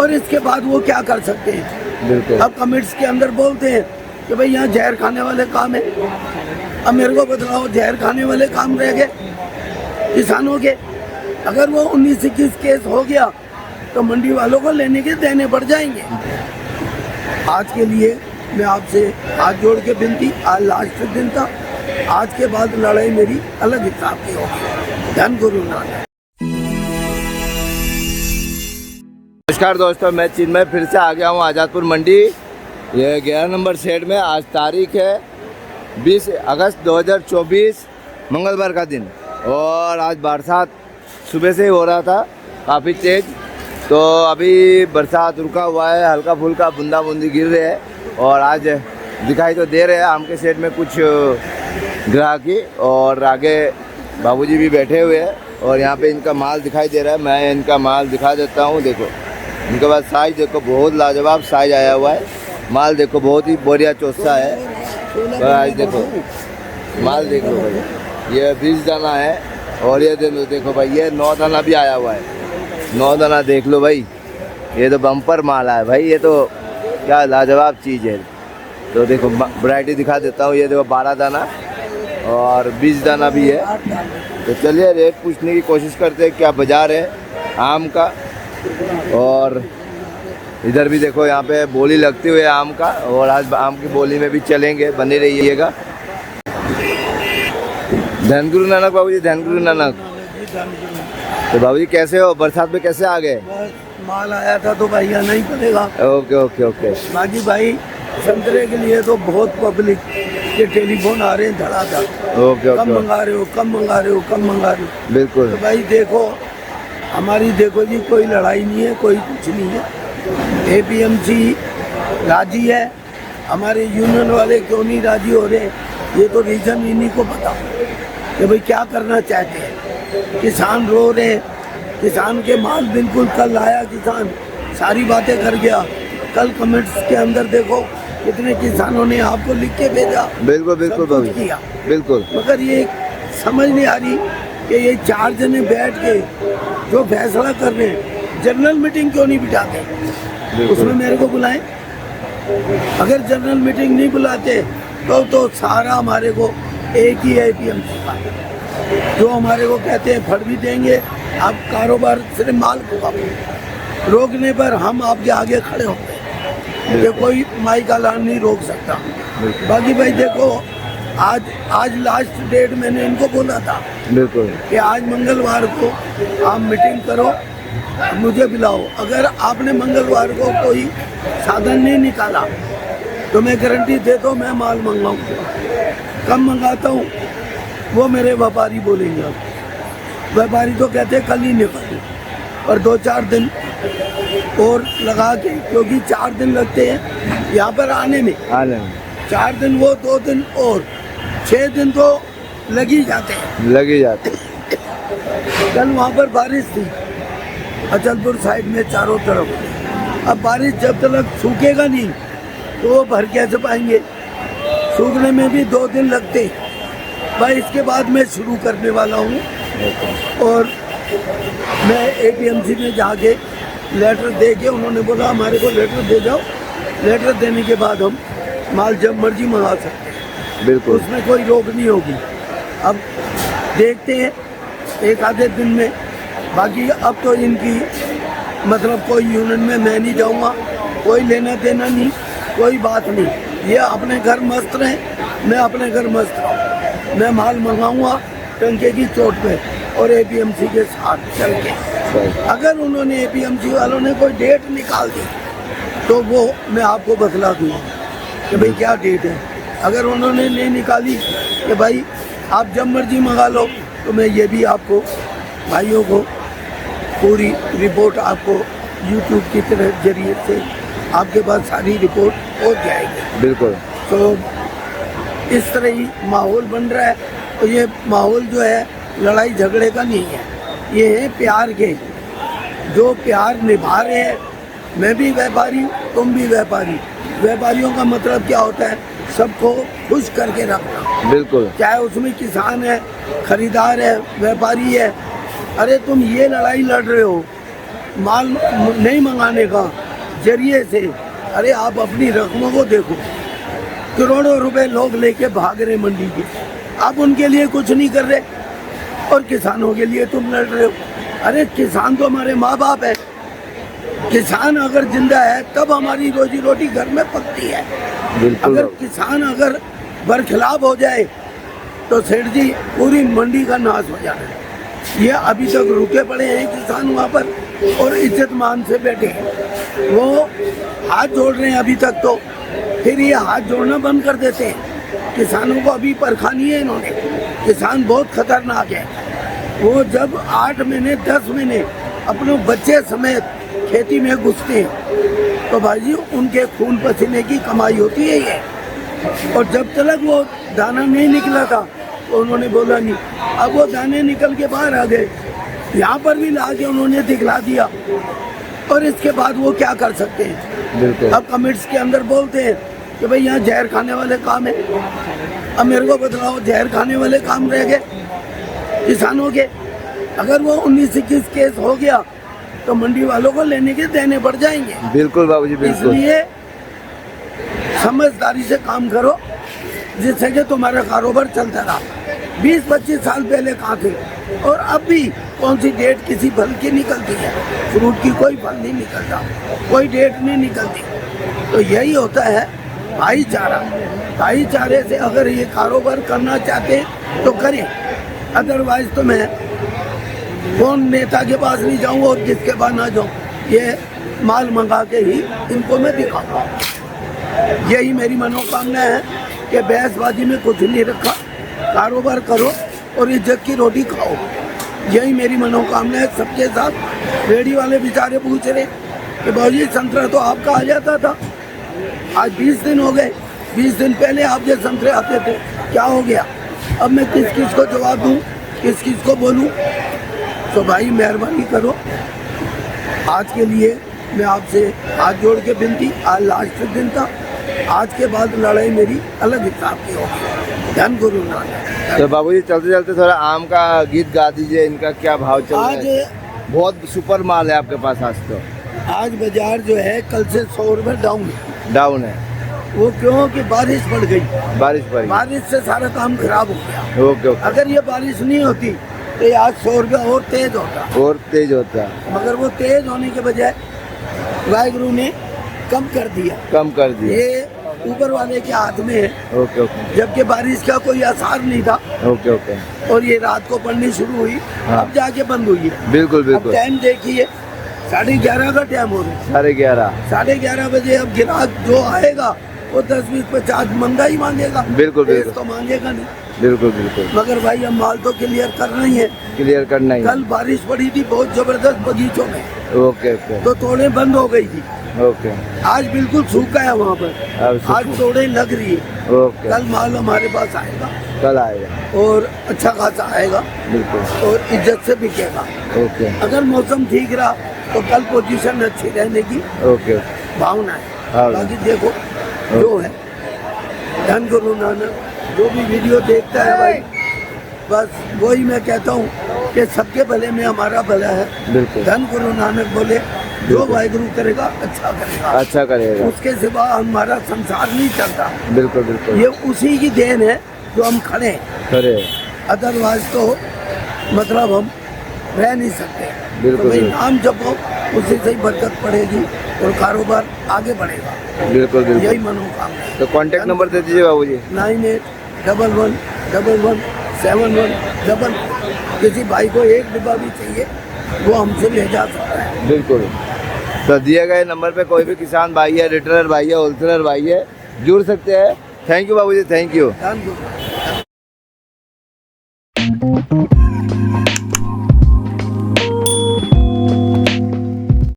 और इसके बाद वो क्या कर सकते हैं। बिल्कुल। अब कमेंट्स के अंदर बोलते हैं कि भाई यहाँ जहर खाने वाले काम है। अब मेरे को बतलाओ, जहर खाने वाले काम रह गए किसानों के। अगर वो 19-21 केस हो गया तो मंडी वालों को लेने के देने पड़ जाएंगे। आज के लिए मैं आपसे हाथ जोड़ के विनती, आज लास्ट दिन था, आज के बाद लड़ाई मेरी अलग हिसाब की होगी। धन गुरु नानक। नमस्कार दोस्तों, मैं चिन्मय फिर से आ गया हूँ आज़ादपुर मंडी। ये 11 नंबर शेड में आज तारीख है 20 अगस्त 2024 मंगलवार का दिन। और आज बरसात सुबह से ही हो रहा था काफ़ी तेज़, तो अभी बरसात रुका हुआ है, हल्का फुल्का बूंदा बूंदी गिर रहे हैं। और आज दिखाई तो दे रहे हैं आम के शेड में कुछ ग्राहकी, और आगे बाबूजी भी बैठे हुए हैं और यहाँ पे इनका माल दिखाई दे रहा है। मैं इनका माल दिखा देता हूँ। देखो इनके पास साइज़ देखो, बहुत लाजवाब साइज़ आया हुआ है। माल देखो बहुत ही बढ़िया चौसा है। आज देखो माल देखो भाई, ये 20 दाना है। और ये देखो भाई, ये 9 दाना भी आया हुआ है। 9 दाना देख लो भाई, ये तो बम्पर माल है भाई, ये तो क्या लाजवाब चीज़ है। तो देखो वैरायटी दिखा देता हूँ। ये देखो 12 दाना और 20 दाना भी है। तो चलिए रेट पूछने की कोशिश करते हैं क्या बाज़ार है आम का। और इधर भी देखो यहाँ पे बोली लगती हुई है आम का, और आज आम की बोली में भी चलेंगे, बने रहिएगा। धन गुरु नानक बाबूजी, धन गुरु नानक। तो बाबूजी कैसे हो, बरसात में कैसे आ गए? माल आया था तो भाई आना ही पड़ेगा। Okay okay okay. बाकी भाई संतरे के लिए तो बहुत पब्लिक के टेलीफोन आ रहे हैं धड़ाधड़। Okay come okay. मंगा रहे हो, कम मंगा रहे हो, कम मंगा रहे हो। बिल्कुल। तो भाई देखो हमारी, देखो जी कोई लड़ाई नहीं है, कोई कुछ नहीं है। एपीएमसी राजी है, हमारे यूनियन वाले क्यों नहीं राजी हो रहे, ये तो रीजन इन्हीं को पता कि भाई क्या करना चाहते हैं। किसान रो रहे, किसान के माल बिल्कुल, कल आया किसान सारी बातें कर गया। कल कमेंट्स के अंदर देखो कितने किसानों ने आपको लिख के भेजा। बिल्कुल बिल्कुल बाबू किया बिल्कुल। मगर ये समझ नहीं आ रही कि ये 4 जने बैठ के जो फैसला कर रहे हैं, जनरल मीटिंग क्यों नहीं बिठाते, उसमें मेरे को बुलाएं। अगर जनरल मीटिंग नहीं बुलाते तो सारा हमारे को एक ही है एपीएमसी का, जो हमारे को कहते हैं फड़ भी देंगे, आप कारोबार सिर्फ माल को रोकने पर हम आपके आगे खड़े होंगे, ये कोई माई का लान नहीं रोक सकता। बाकी भाई देखो आज लास्ट डेट मैंने इनको बोला था बिल्कुल कि आज मंगलवार को आप मीटिंग करो, मुझे बुलाओ। अगर आपने मंगलवार को कोई साधन नहीं निकाला तो मैं गारंटी देता हूँ मैं माल मंगवाऊंगा। कम मंगाता हूँ वो मेरे व्यापारी बोलेंगे। व्यापारी तो कहते हैं कल ही निकालो, और 2-4 दिन और लगा के, क्योंकि 4 दिन लगते हैं यहाँ पर आने में। 4 दिन वो, 2 दिन और 6 दिन तो लग ही जाते हैं। कल वहाँ पर बारिश थी अचलपुर साइड में चारों तरफ। अब बारिश जब तक सूखेगा नहीं तो वो भर कैसे पाएंगे, सूखने में भी 2 दिन लगते। भाई इसके बाद मैं शुरू करने वाला हूँ, और मैं एपीएमसी में जाके लेटर दे के, उन्होंने बोला हमारे को लेटर दे जाओ, लेटर देने के बाद हम माल जब मर्जी मंगा सकते हैं। बिल्कुल, उसमें कोई रोक नहीं होगी। अब देखते हैं एक आधे दिन में। बाकी अब तो इनकी मतलब कोई यूनियन में मैं नहीं जाऊंगा, कोई लेना देना नहीं, कोई बात नहीं। ये अपने घर मस्त रहें, मैं अपने घर मस्त रहूँ। मैं माल मंगाऊंगा टंके की चोट पे और एपीएमसी के साथ चल के। अगर उन्होंने एपीएमसी वालों ने कोई डेट निकाल दी तो वो मैं आपको बतला दूँगा कि भाई क्या डेट है। अगर उन्होंने नहीं निकाली कि भाई आप जब मर्जी मंगा लो, तो मैं ये भी आपको भाइयों को पूरी रिपोर्ट आपको यूट्यूब की तरह जरिए से आपके पास सारी रिपोर्ट हो जाएगी। बिल्कुल। तो इस तरह ही माहौल बन रहा है। तो ये माहौल जो है लड़ाई झगड़े का नहीं है, ये है प्यार के, जो प्यार निभा रहे हैं। मैं भी व्यापारी हूँ, तुम भी व्यापारी। व्यापारियों का मतलब क्या होता है, सबको खुश करके रखना। बिल्कुल। चाहे उसमें किसान है, खरीदार है, व्यापारी है। अरे तुम ये लड़ाई लड़ रहे हो माल नहीं मंगाने का जरिए से, अरे आप अपनी रकमों को देखो, करोड़ों रुपए लोग लेके भाग रहे मंडी के, आप उनके लिए कुछ नहीं कर रहे और किसानों के लिए तुम लड़ रहे हो। अरे किसान तो हमारे माँ बाप है, किसान अगर जिंदा है तब हमारी रोजी रोटी घर में पकती है। बिल्कुल अगर किसान अगर बरखिलाफ हो जाए तो सेठ जी पूरी मंडी का नाश हो जाना है। ये अभी तक रुके पड़े हैं किसान वहाँ पर और इज्जत मान से बैठे हैं, वो हाथ जोड़ रहे हैं अभी तक, तो फिर ये हाथ जोड़ना बंद कर देते हैं। किसानों को अभी परखा नहीं है इन्होंने, किसान बहुत खतरनाक है। वो जब 8 महीने 10 महीने अपने बच्चे समेत खेती में घुसते हैं तो भाई जी उनके खून पसीने की कमाई होती है ये। और जब तक वो दाना नहीं निकला था तो उन्होंने बोला नहीं, अब वो दाने निकल के बाहर आ गए, यहाँ पर भी ला के उन्होंने दिखला दिया और इसके बाद वो क्या कर सकते हैं। बिल्कुल। अब कमेंट्स के अंदर बोलते हैं कि भाई यहाँ जहर खाने वाले काम है। अब मेरे को बतलाओ, जहर खाने वाले काम रह गए किसानों के? अगर वो 19-21 केस हो गया तो मंडी वालों को लेने के देने पड़ जाएंगे। बिल्कुल बाबूजी, बिल्कुल। इसलिए समझदारी से काम करो जिससे कि तुम्हारा कारोबार चलता रहा। 20-25 साल पहले कहाँ थे और अब भी कौन सी डेट किसी फल की निकलती है? फ्रूट की कोई फल नहीं निकलता, कोई डेट नहीं निकलती। तो यही होता है भाईचारा। भाईचारे से अगर ये कारोबार करना चाहते हैं तो करें, अदरवाइज तो मैं कौन नेता के पास नहीं जाऊंगा और किसके पास ना जाऊं, ये माल मंगा के ही इनको मैं दिखाऊंगा। यही मेरी मनोकामना है कि बहसबाजी में कुछ नहीं रखा, कारोबार करो और इज्जत की रोटी खाओ। यही मेरी मनोकामना है सबके साथ। रेडी वाले बेचारे पूछ रहे कि भाजी संतरा तो आपका आ जाता था, आज 20 दिन हो गए, 20 दिन पहले आप जो संतरे आते थे, क्या हो गया? अब मैं किस किस को जवाब दूँ, किस किस को बोलूँ? तो भाई मेहरबानी करो, आज के लिए मैं आपसे हाथ जोड़ के विनती, आज लास्ट दिन था, आज के बाद लड़ाई मेरी अलग हिसाब की होगी। धन गुरु नानक। तो बाबूजी चलते चलते थोड़ा आम का गीत गा दीजिए, इनका क्या भाव चल रहा है? आज बहुत सुपर माल है आपके पास आज तो। आज बाजार जो है कल से 100 रुपये डाउन है। वो क्यों कि बारिश पड़ गई, बारिश पड़ी, बारिश से सारा काम खराब हो गया। Okay okay. अगर ये बारिश नहीं होती तो ये आज 100 रुपया और तेज होता, और तेज होता, मगर वो तेज होने के बजाय वाहिगुरु ने कम कर दिया। कम कर दिया। ये ऊपर वाले के हाथ में है। ओके ओके जबकि बारिश का कोई आसार नहीं था ओके ओके। और ये रात को पड़नी शुरू हुई, हाँ। अब जाके बंद हुई है। बिल्कुल अब बिल्कुल। टाइम देखिए 11:30 का टाइम हो रहा है। 11:30। 11:30 बजे अब ग्राहक जो आएगा वो 10-20-50 मंगा ही मांगेगा। बिल्कुल, तेज बिल्कुल। तो मांगेगा नहीं। बिल्कुल बिल्कुल। मगर भाई अब माल तो क्लियर करना ही है। क्लियर करना ही। कल बारिश पड़ी थी बहुत जबरदस्त बगीचों में, ओके ओके तो तोड़े बंद हो गई थी। ओके। आज बिल्कुल सूखा है वहाँ पर, आज तोड़े लग रही है। ओके। कल माल हमारे पास आएगा, कल आएगा और अच्छा खासा आएगा बिल्कुल, और इज्जत से बिकेगा। ओके अगर मौसम ठीक रहा तो कल पोजीशन अच्छी रहने की ओके। भावना है। हाँ। बाकी देखो जो है, धन गुरु नानक। जो भी वीडियो देखता है भाई, बस वही मैं कहता हूँ कि सबके भले में हमारा भला है। बिल्कुल। धन गुरु नानक बोले जो वाहिगुरु करेगा अच्छा करेगा, अच्छा करेगा, उसके सिवा हमारा संसार नहीं चलता। बिल्कुल बिल्कुल। ये उसी की देन है जो हम खड़े हैं, करे, अदरवाइज तो मतलब हम रह नहीं सकते। बिल्कुल, तो भाई बिल्कुल। नाम जपो, उससे सही बरकत पड़ेगी और कारोबार आगे बढ़ेगा। बिल्कुल यही बिल्कुल। मनोकामना है। तो कांटेक्ट नंबर दे दीजिए बाबूजी। 9811117111। किसी भाई को एक डिब्बा भी चाहिए वो हमसे ले जा सकता है। बिल्कुल। तो दिए गए नंबर पे कोई भी किसान भाई है, रिटेलर भाई है, होलसेलर भाई है, जुड़ सकते हैं। थैंक यू बाबूजी, थैंक यू। धन गुरु।